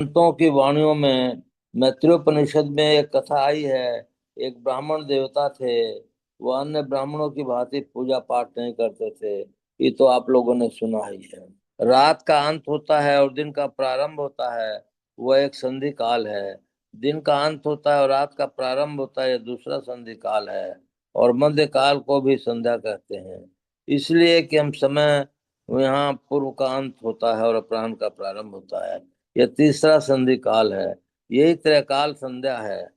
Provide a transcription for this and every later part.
संतों की वाणियों में मैत्रेयोपनिषद में एक कथा आई है। एक ब्राह्मण देवता थे। वो अन्य ब्राह्मणों की भांति पूजा पाठ नहीं करते थे। ये तो आप लोगों ने सुना ही है। रात का अंत होता है और दिन का प्रारंभ होता है, वह एक संधि काल है। दिन का अंत होता है और रात का प्रारंभ होता है, यह दूसरा संधि काल है। और मध्य काल को भी संध्या कहते हैं, इसलिए कि हम समय, यहाँ पूर्व का अंत होता है और अपराह्न का प्रारंभ होता है। यह तीसरा संधि काल है। यही त्रैकाल संध्या है।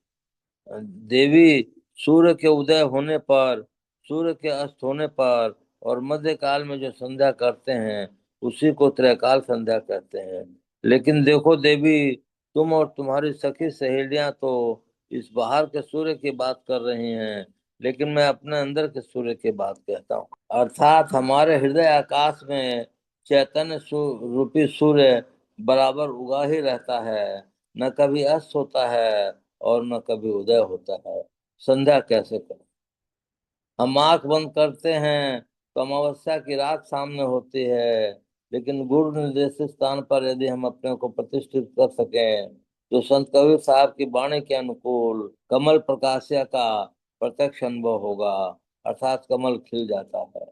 देवी सूर्य के उदय होने पर, सूर्य के अस्त होने पर और मध्य काल में जो संध्या करते हैं, उसी को त्रैकाल संध्या कहते हैं। लेकिन देखो देवी, तुम और तुम्हारी सखी सहेलियां तो इस बाहर के सूर्य की बात कर रही हैं, लेकिन मैं अपने अंदर के सूर्य की बात कहता हूँ। अर्थात हमारे हृदय आकाश में चैतन्य रूपी सूर्य बराबर उगा ही रहता है। न कभी अस्त होता है और न कभी उदय होता है। संध्या कैसे करें? हम आंख बंद करते हैं तो अमावस्या की रात सामने होती है। लेकिन गुरु निर्देशित स्थान पर यदि हम अपने को प्रतिष्ठित कर सकें, तो संत कबीर साहब की वाणी के अनुकूल कमल प्रकाश्य का प्रत्यक्ष अनुभव होगा। अर्थात कमल खिल जाता है।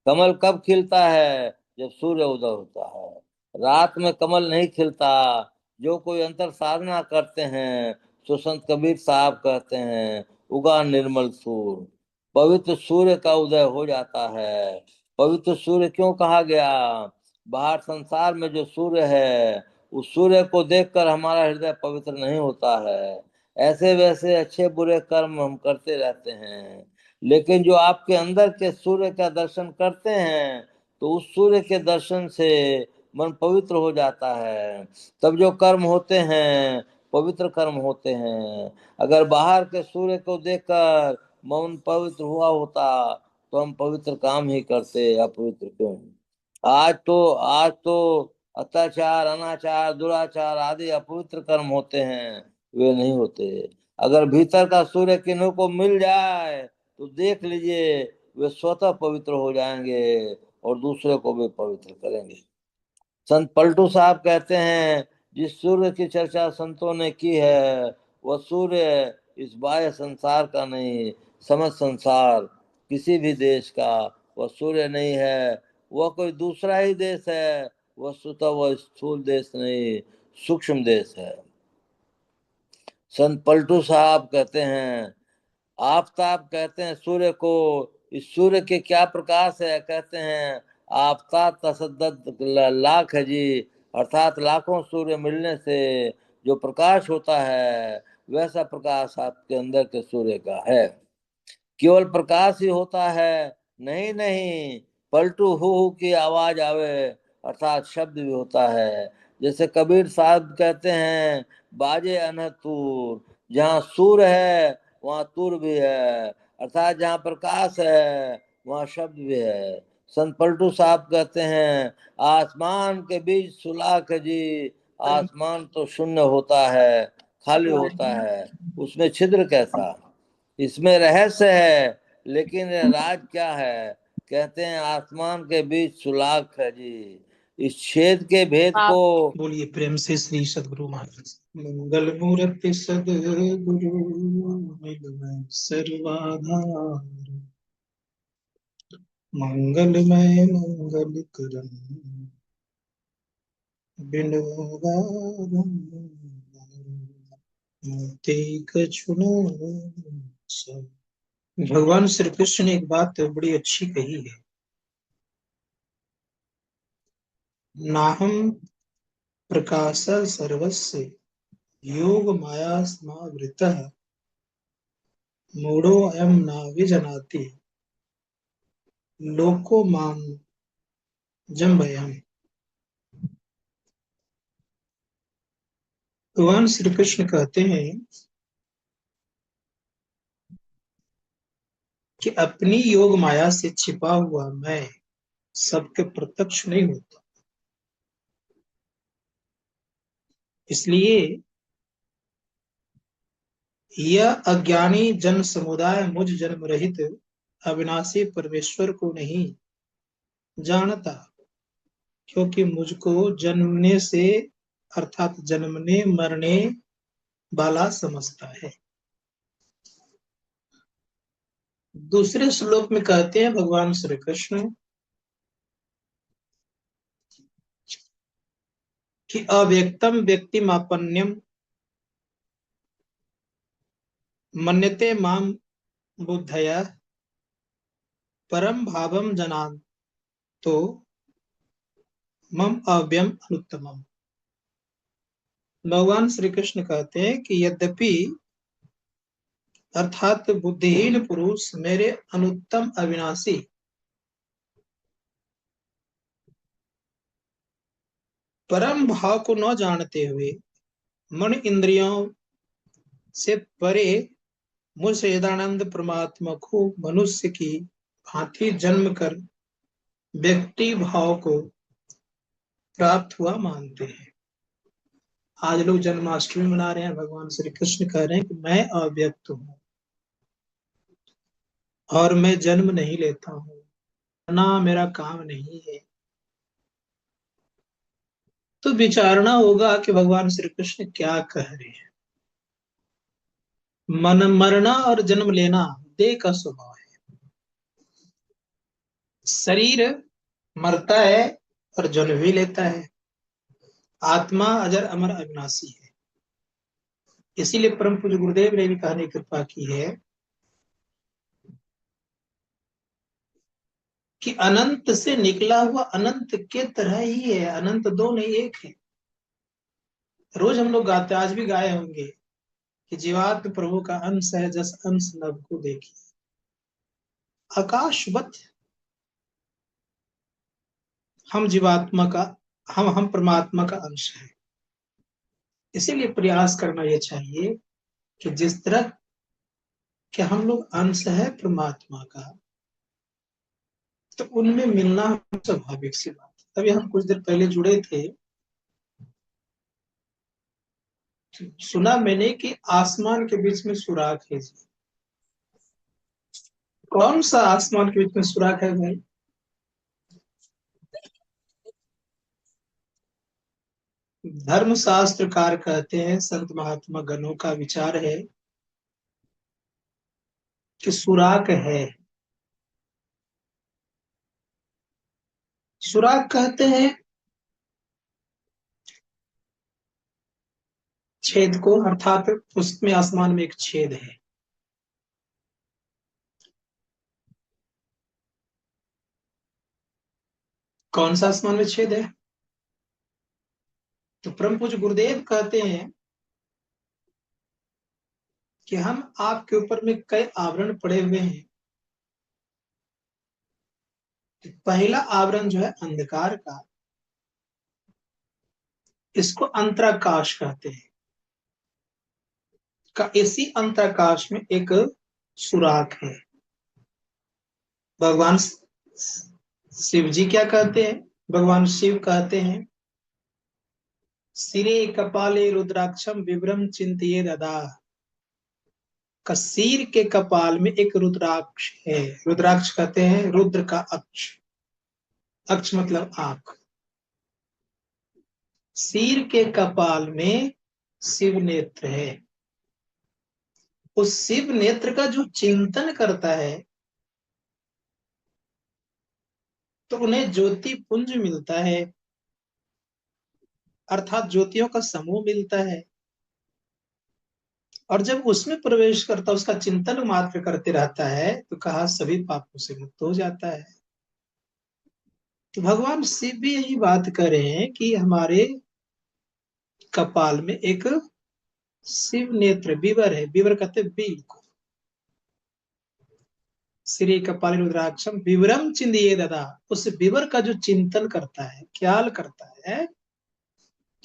कमल कब खिलता है? जब सूर्य उदय होता है। रात में कमल नहीं खिलता। जो कोई अंतर साधना करते हैं, तो संत कबीर साहब कहते हैं, उगा निर्मल सूर, पवित्र सूर्य का उदय हो जाता है। पवित्र सूर्य क्यों कहा गया? बाहर संसार में जो सूर्य है, उस सूर्य को देखकर हमारा हृदय पवित्र नहीं होता है। ऐसे वैसे अच्छे बुरे कर्म हम करते रहते हैं, लेकिन जो आपके अंदर के सूर्य का दर्शन करते हैं, तो उस सूर्य के दर्शन से मन पवित्र हो जाता है। तब जो कर्म होते हैं, पवित्र कर्म होते हैं। अगर बाहर के सूर्य को देखकर मन पवित्र हुआ होता, तो हम पवित्र काम ही करते, अपवित्र क्यों? आज तो अत्याचार, अनाचार, दुराचार आदि अपवित्र कर्म होते हैं, वे नहीं होते। अगर भीतर का सूर्य किन्हीं को मिल जाए, तो देख लीजिए, वे स्वतः पवित्र हो जाएंगे और दूसरे को भी पवित्र करेंगे। संत पलटू साहब कहते हैं, जिस सूर्य की चर्चा संतों ने की है, वह सूर्य इस बाह्य संसार का नहीं, समस्त संसार, किसी भी देश का वह सूर्य नहीं है। वह कोई दूसरा ही देश है। वस्तुतः वह स्थूल देश नहीं, सूक्ष्म देश है। संत पलटू साहब कहते हैं, आफताब कहते हैं सूर्य को, इस सूर्य के क्या प्रकाश है? कहते हैं, आफताब तसद्दत लाख है जी। अर्थात लाखों सूर्य मिलने से जो प्रकाश होता है, वैसा प्रकाश आपके अंदर के सूर्य का है। केवल प्रकाश ही होता है? नहीं नहीं, पलटू हु की आवाज आवे, अर्थात शब्द भी होता है। जैसे कबीर साहब कहते हैं, बाजे अनहद तूर, जहाँ सूर है वहाँ तूर भी है। अर्थात जहाँ प्रकाश है, वहाँ शब्द भी है। संत पलटू साहब कहते हैं, आसमान के बीच सुलाख है जी। आसमान तो शून्य होता है, खाली होता है, उसमें छिद्र कैसा? इसमें रहस्य है, लेकिन राज क्या है? कहते हैं, आसमान के बीच सुलाख है जी। इस छेद के भेद को, आप बोलिए प्रेम से श्री सदगुरु महाराज। मंगल मूर्ति सदगुरु मिलय सर्वाधार, मंगलमय मंगल करन बिनु बारंबार, मोती कछु न सब। भगवान श्री कृष्ण ने एक बात बड़ी अच्छी कही है, नाहम प्रकाश सर्वस्य योग माया समावृतः, मूढ़ो अयम न विजनाति लोको माम जम्भयामि। भगवान श्री कृष्ण कहते हैं कि अपनी योग माया से छिपा हुआ मैं सबके प्रत्यक्ष नहीं होता। इसलिए यह अज्ञानी जन समुदाय मुझ जन्म रहित अविनाशी परमेश्वर को नहीं जानता, क्योंकि मुझको जन्मने से अर्थात जन्मने मरने वाला समझता है। दूसरे श्लोक में कहते हैं भगवान श्री कृष्ण कि अव्यक्तम व्यक्तिमापन्यम मन्यते माम बुद्धया परम भावम जनान तो मम अव्यम अनुत्तमम। भगवान श्री कृष्ण कहते हैं कि यद्यपि अर्थात बुद्धिहीन पुरुष मेरे अनुत्तम अविनाशी परम भाव को न जानते हुए मन इंद्रियों से परे मुझ सच्चिदानंद परमात्मा को मनुष्य की भांति जन्म कर व्यक्ति भाव को प्राप्त हुआ मानते हैं। आज लोग जन्माष्टमी मना रहे हैं, भगवान श्री कृष्ण कह रहे हैं कि मैं अव्यक्त हूँ और मैं जन्म नहीं लेता हूँ, ना मेरा काम नहीं है। तो विचारना होगा कि भगवान श्री कृष्ण क्या कह रहे हैं। मन मरना और जन्म लेना देह का स्वभाव है। शरीर मरता है और जन्म भी लेता है। आत्मा अजर अमर अविनाशी है। इसीलिए परम पूज्य गुरुदेव ने भी कहने की कृपा की है कि अनंत से निकला हुआ अनंत के तरह ही है। अनंत दो नहीं एक है। रोज हम लोग गाते, आज भी गाए होंगे कि जीवात्म प्रभु का अंश है, जस अंश नभ को देखी। आकाशवत हम जीवात्मा का, हम परमात्मा का अंश है। इसीलिए प्रयास करना यह चाहिए कि जिस तरह कि हम लोग अंश है परमात्मा का, तो उनमें मिलना स्वाभाविक सी बात है। तभी हम कुछ देर पहले जुड़े थे, सुना मैंने कि आसमान के बीच में सुराख है जी। कौन सा आसमान के बीच में सुराख है भाई? धर्म शास्त्रकार कहते हैं, संत महात्मा गणों का विचार है कि सुराख है। सुराख कहते हैं छेद को, अर्थात उसमें आसमान में एक छेद है। कौन सा आसमान में छेद है? तो परम पूज्य गुरुदेव कहते हैं कि हम आपके ऊपर में कई आवरण पड़े हुए हैं। पहला आवरण जो है अंधकार का, इसको अंतराकाश कहते हैं। का इसी अंतराकाश में एक सुराख है। भगवान शिव जी क्या कहते हैं? भगवान शिव कहते हैं सिरे कपाले रुद्राक्षम विभ्रम चिंतिये ददा। कसीर के कपाल में एक रुद्राक्ष है। रुद्राक्ष कहते हैं रुद्र का अक्ष। अक्ष मतलब आंख। सिर के कपाल में शिव नेत्र है। उस शिव नेत्र का जो चिंतन करता है तो उन्हें ज्योति पुंज मिलता है, अर्थात ज्योतियों का समूह मिलता है। और जब उसमें प्रवेश करता, उसका चिंतन मात्र करते रहता है, तो कहा सभी पापों से मुक्त हो जाता है। तो भगवान शिव भी यही बात कर रहे हैं कि हमारे कपाल में एक शिव नेत्र विवर है। विवर कहते बील को। श्री कपाल रुद्राक्षम विवरम चिंदिये ददा। उस विवर का जो चिंतन करता है, ख्याल करता है,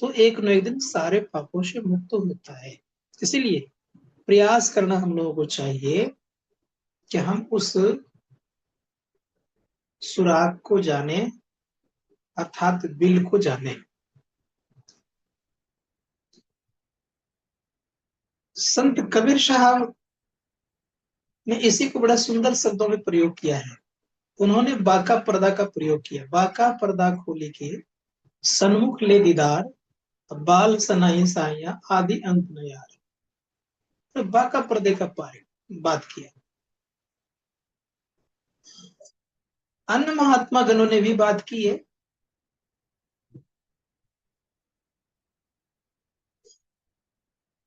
तो एक न एक दिन सारे पापों से मुक्त होता है। इसीलिए प्रयास करना हम लोगों को चाहिए कि हम उस सुराग को जाने, अर्थात बिल को जाने। संत कबीर साहब ने इसी को बड़ा सुंदर शब्दों में प्रयोग किया है। उन्होंने बाका पर्दा का प्रयोग किया। बाका पर्दा खोले के सन्मुख ले दीदार, बाल सनाई साइया आदि अंत न यार। तो बाका पर्दे का पारे बात किया। अन्य महात्मा गणों ने भी बात की है।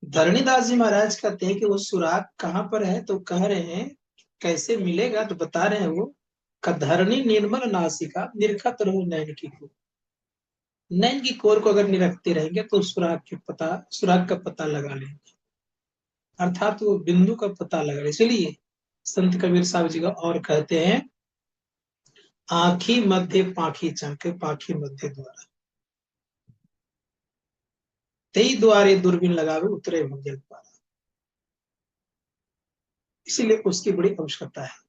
धरणीदास जी महाराज कहते हैं कि वो सुराग कहाँ पर है, तो कह रहे हैं कैसे मिलेगा, तो बता रहे हैं वो, धरणी निर्मल नासिका निरखत रहो नैन की को। नैन की कोर को अगर निरखते रहेंगे तो सुराग का पता लगा लेंगे, अर्थात वो बिंदु का पता लगा। इसलिए संत कबीर साहब जी का और कहते हैं, आंखी मध्य पाखी चमके पाखी मध्य द्वारा, तेई द्वारे दूरबीन लगावे उतरे मंजिल पारा। इसीलिए उसकी बड़ी आवश्यकता है।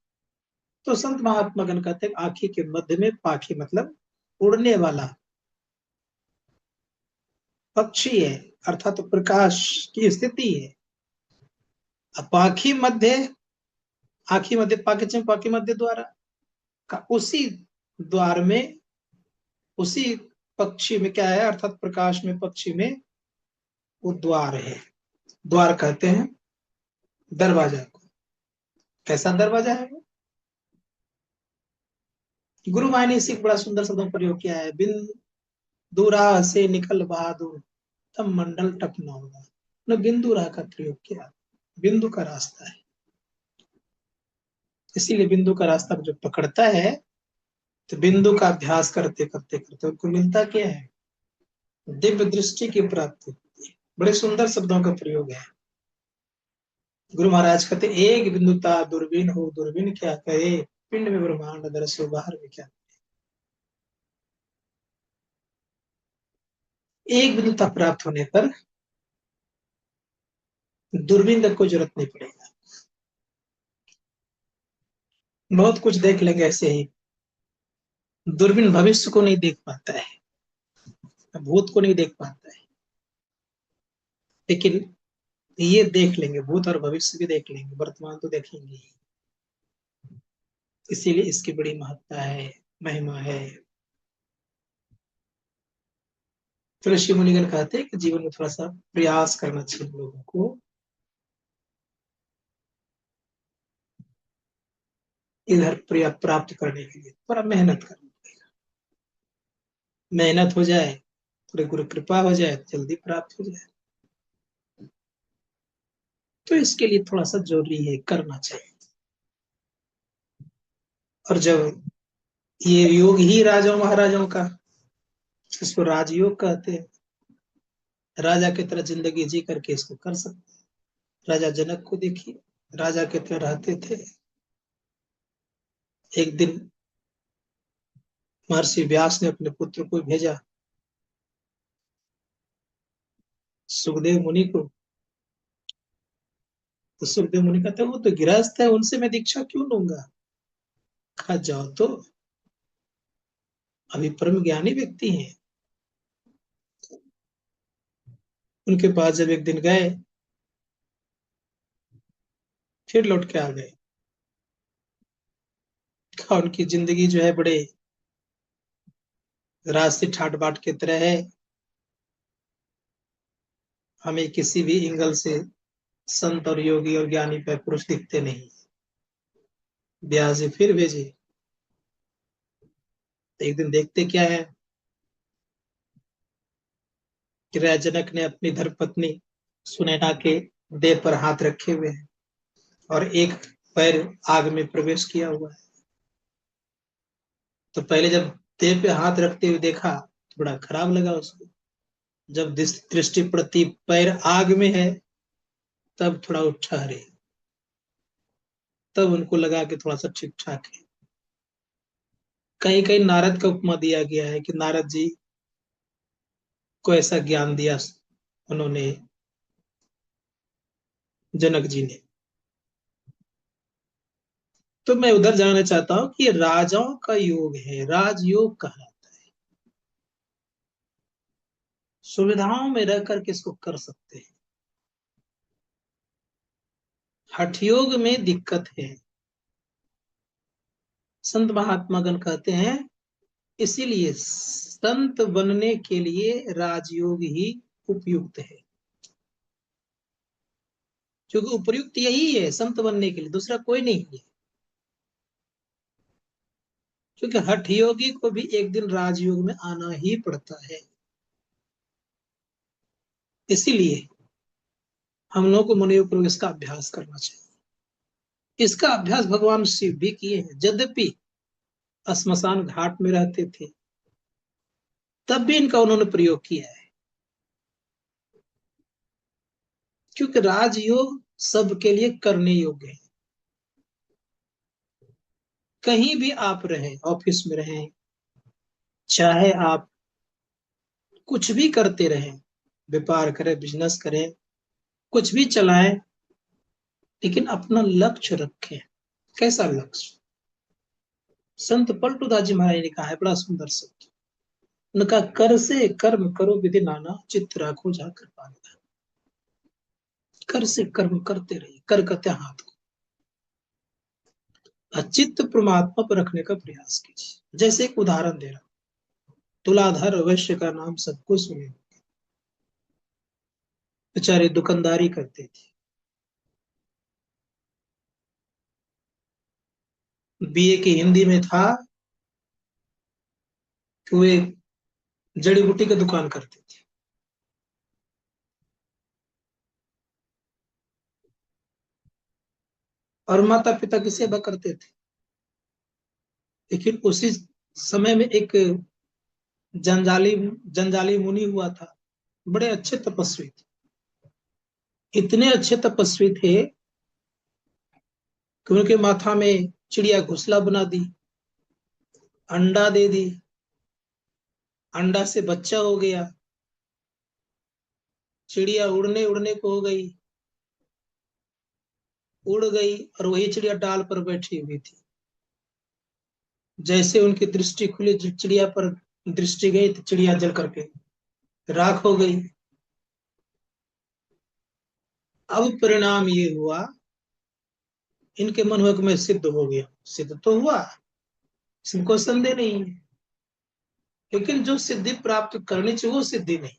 तो संत महात्मा गण कहते हैं आंखी के मध्य में पाखी मतलब उड़ने वाला पक्षी है, अर्थात तो प्रकाश की स्थिति है। पाखी मध्य, आखी मध्य पाखी पाखी मध्य द्वारा का उसी द्वार में, उसी पक्षी में क्या है, अर्थात प्रकाश में पक्षी में वो द्वार है। द्वार कहते हैं दरवाजा को। कैसा दरवाजा है वो? गुरु माय ने इसी बड़ा सुंदर शब्दों का प्रयोग किया है, बिन दूरा से निकल बहादुर तब मंडल टपना होगा। न बिंदु राह का प्रयोग किया, बिंदु का रास्ता है। इसीलिए बिंदु का रास्ता जो पकड़ता है, तो बिंदु का अभ्यास करते करते करते उनको मिलता क्या है, दिव्य दृष्टि की प्राप्ति होती है। बड़े सुंदर शब्दों का प्रयोग है। गुरु महाराज कहते एक बिंदुता दूरबीन हो, दूरबीन क्या करे, पिंड में ब्रह्मांड दरसो बाहर में क्या। एक बिंदुता प्राप्त होने पर दूरबीन का कोई जरूरत नहीं पड़ेगा, बहुत कुछ देख लेंगे ऐसे ही। दूरबीन भविष्य को नहीं देख पाता है, भूत को नहीं देख पाता है, लेकिन ये देख लेंगे, भूत और भविष्य भी देख लेंगे, वर्तमान तो देखेंगे ही। इसीलिए इसकी बड़ी महत्ता है, महिमा है। तो ऋषि मुनिगण कहते हैं कि जीवन में थोड़ा सा प्रयास करना चाहिए लोगों को, इधर प्राप्त करने के लिए थोड़ा मेहनत करना पड़ेगा। मेहनत हो जाए, थोड़ी गुरु कृपा हो जाए, जल्दी प्राप्त हो जाए। तो इसके लिए थोड़ा सा जरूरी है, करना चाहिए। और जब ये योग ही राजाओं महाराजाओं का, इसको राजयोग कहते हैं, राजा की तरह जिंदगी जी करके इसको कर सकते हैं। राजा जनक को देखिए, राजा की तरह रहते थे। एक दिन महर्षि व्यास ने अपने पुत्र को भेजा सुखदेव मुनि को। तो सुखदेव मुनि कहते वो तो गृहस्थ है, उनसे मैं दीक्षा क्यों लूंगा। कहा जाओ तो, अभी परम ज्ञानी व्यक्ति हैं। उनके पास जब एक दिन गए, फिर लौट के आ गए। कहा उनकी जिंदगी जो है बड़े रास्ते ठाट बाट की तरह है, हमें किसी भी एंगल से संत और योगी और ज्ञानी पे पुरुष दिखते नहीं। व्यास जी फिर भेजे। तो एक दिन देखते क्या है कि राजा जनक ने अपनी धर्मपत्नी सुनैना के देह पर हाथ रखे हुए हैं और एक पैर आग में प्रवेश किया हुआ है। तो पहले जब देह पे हाथ रखते हुए देखा तो बड़ा खराब लगा उसको। जब दृष्टि पड़ती पैर आग में है, तब थोड़ा उठ ठहरे, तब उनको लगा कि थोड़ा सा ठीक ठाक है। कहीं कहीं नारद का उपमा दिया गया है कि नारद जी को ऐसा ज्ञान दिया उन्होंने, जनक जी ने। तो मैं उधर जाना चाहता हूं कि राजाओं का योग है, राजयोग कहलाता है। सुविधाओं में रह करके इसको कर सकते हैं। हठ योग में दिक्कत है। संत महात्मा गण कहते हैं इसीलिए संत बनने के लिए राजयोग ही उपयुक्त है, क्योंकि उपयुक्त यही है संत बनने के लिए, दूसरा कोई नहीं है। क्योंकि हठ योगी को भी एक दिन राजयोग में आना ही पड़ता है। इसीलिए हम लोगों को मनोयोग प्रवेश का अभ्यास करना चाहिए। इसका अभ्यास भगवान शिव भी किए हैं, यद्यपि श्मशान घाट में रहते थे, तब भी इनका उन्होंने प्रयोग किया है। क्योंकि राजयोग सबके लिए करने योग्य है। कहीं भी आप रहें, ऑफिस में रहें, चाहे आप कुछ भी करते रहें, व्यापार करें, बिजनेस करें, कुछ भी चलाएं, लेकिन अपना लक्ष्य रखें। कैसा लक्ष्य? संत पलटूदास जी महाराज ने कहा है, बड़ा सुंदर शब्द, उनका कर से कर्म करो विधि नाना, चित्त राखो जाकर पाना। कर से कर्म करते रहिए, कर करते हाथ को चित्त परमात्मा पर रखने का प्रयास कीजिए। जैसे एक उदाहरण दे रहा हूं, तुलाधर वैश्य का नाम सबको सुने, बेचारे दुकानदारी करते थे, बीए की हिंदी में था कि वे जड़ी बूटी की दुकान करते थे। और माता पिता की सेवा करते थे। लेकिन उसी समय में एक जंजाली जंजाली मुनि हुआ था, बड़े अच्छे तपस्वी थे, इतने अच्छे तपस्वी थे कि उनके माथा में चिड़िया घोंसला बना दी, अंडा दे दी, अंडा से बच्चा हो गया, चिड़िया उड़ने उड़ने को हो गई, उड़ गई, और वही चिड़िया डाल पर बैठी हुई थी। जैसे उनकी दृष्टि खुली, चिड़िया पर दृष्टि गई तो चिड़िया जल करके राख हो गई। अब परिणाम ये हुआ, इनके मन हुआ कि मैं सिद्ध हो गया। सिद्ध तो हुआ, इसमें कोई संदेह नहीं है, लेकिन जो सिद्धि प्राप्त करनी चाहिए वो सिद्धि नहीं।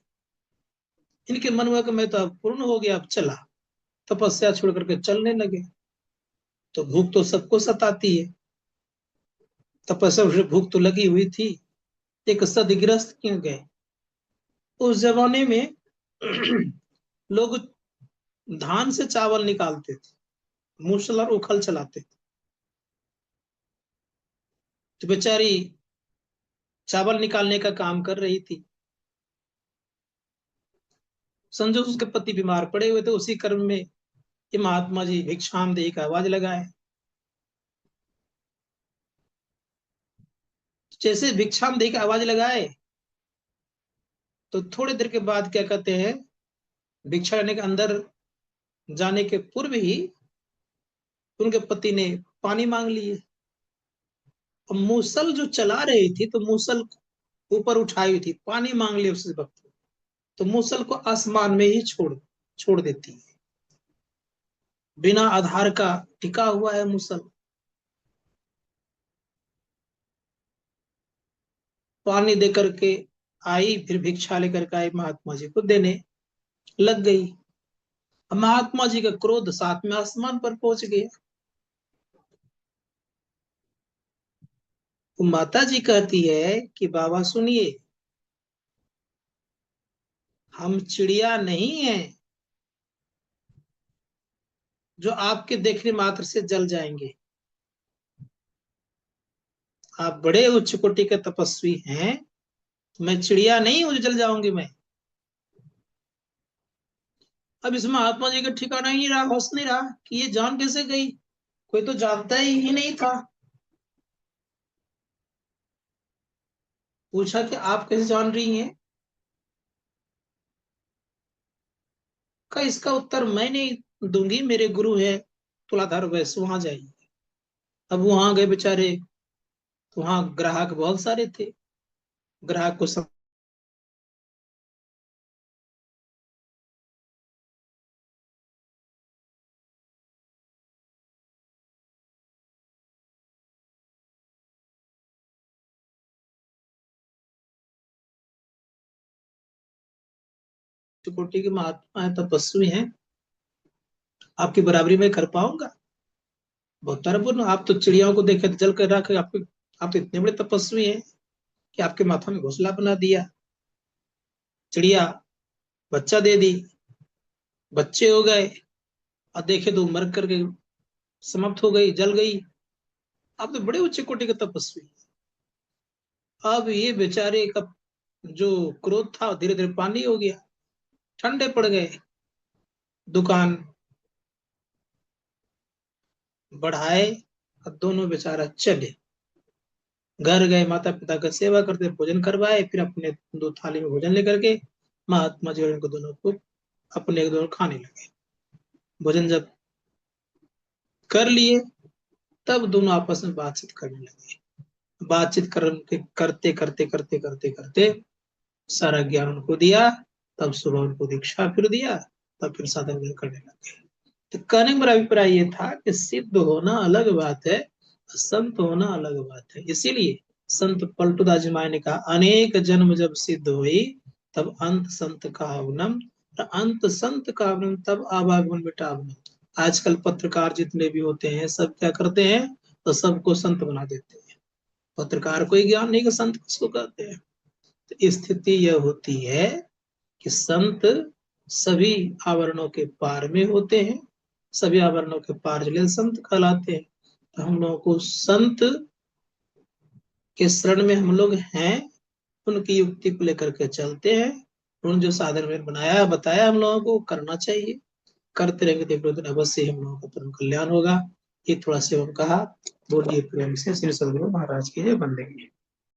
इनके मन हुआ कि मैं तो अब पूर्ण हो गया, अब चला, तपस्या छोड़ करके चलने लगे। तो भूख तो सबको सताती है, तपस्या से भूख तो लगी हुई थी। एक सदग्रस्त क्यों गए, उस जमाने में लोग धान से चावल निकालते थे, मूसल और उखल चलाते थे। तो बेचारी चावल निकालने का काम कर रही थी, संजो उसके पति बीमार पड़े हुए थे। उसी कर्म में ये महात्मा जी भिक्षाम देही का आवाज लगाए। जैसे भिक्षाम देही का आवाज लगाए, तो थोड़ी देर के बाद क्या कहते हैं, भिक्षा लेने के अंदर जाने के पूर्व ही उनके पति ने पानी मांग लिए। और मूसल जो चला रही थी, तो मूसल ऊपर उठाई हुई थी, पानी मांग लिया उस वक्त, तो मूसल को आसमान में ही छोड़ देती है। बिना आधार का टिका हुआ है मूसल। पानी दे करके आई, फिर भिक्षा लेकर के आई, महात्मा जी को देने लग गई। महात्मा जी का क्रोध साथ में आसमान पर पहुंच गया। तो माता जी कहती है कि बाबा सुनिए, हम चिड़िया नहीं है जो आपके देखने मात्र से जल जाएंगे। आप बड़े उच्च कोटि के तपस्वी हैं, तो मैं चिड़िया नहीं हूं जो जल जाऊंगी मैं। अब इसमें महात्मा जी का ठिकाना ही नहीं रहा, होश नहीं रहा कि ये जान कैसे गई। कोई तो जानता ही नहीं था। पूछा कि आप कैसे जान रही हैं? का इसका उत्तर मैं नहीं दूंगी, मेरे गुरु है तुलाधर वैश्य, वहां जाइए। अब वहां गए बेचारे, तो वहां ग्राहक बहुत सारे थे। ग्राहक को कोटि के महात्मा है, तपस्वी हैं, आपकी बराबरी में कर पाऊंगा? बहुत तरह, आप तो चिड़ियाओं को देखे तो जल कर रखे, आप तो इतने बड़े तपस्वी हैं कि आपके माथा में घोंसला बना दिया, चिड़िया बच्चा दे दी, बच्चे हो गए, और देखे तो मर करके समाप्त हो गई, जल गई। आप तो बड़े उच्च कोटि के तपस्वी हैं। अब ये बेचारे का जो क्रोध था धीरे धीरे पानी हो गया, ठंडे पड़ गए। दुकान बढ़ाए और दोनों बेचारा चले, घर गए, माता पिता का सेवा करते, भोजन करवाए, फिर अपने दो थाली में भोजन लेकर के महात्मा जी और इनको दोनों को अपने एक दोनों खाने लगे। भोजन जब कर लिए, तब दोनों आपस में बातचीत करने लगे। बातचीत करते करते करते करते करते सारा ज्ञान उनको दिया। तब सुबह उनको दीक्षा फिर दिया, तब फिर साधन में करने लगे। तो कहने का मेरा अभिप्राय ये था कि सिद्ध होना अलग बात है, संत होना अलग बात है। इसीलिए संत पलटूदास जी महाराज ने कहा, अनेक जन्म जब सिद्ध हुई तब अंत संत का आगमन, अंत संत का आगमन तब आवागमन मिटागमन। आजकल पत्रकार जितने भी होते हैं सब क्या करते हैं, तो सबको संत बना देते हैं। पत्रकार को ही ज्ञान नहीं कि संत किसको कहते हैं। तो स्थिति यह होती है कि संत सभी आवरणों के पार में होते हैं, सभी आवरणों के पार चले संत कहलाते हैं। तो हम लोगों को संत के शरण में हम लोग हैं, उनकी युक्ति को लेकर के चलते हैं, उन्होंने जो साधन में बनाया बताया हम लोगों को करना चाहिए। करते रहेंगे तो अवश्य हम लोगों का परम कल्याण होगा। ये थोड़ा सा हम कहा, बोलिए प्रेम से श्री सदगुरु महाराज की जय। बंदे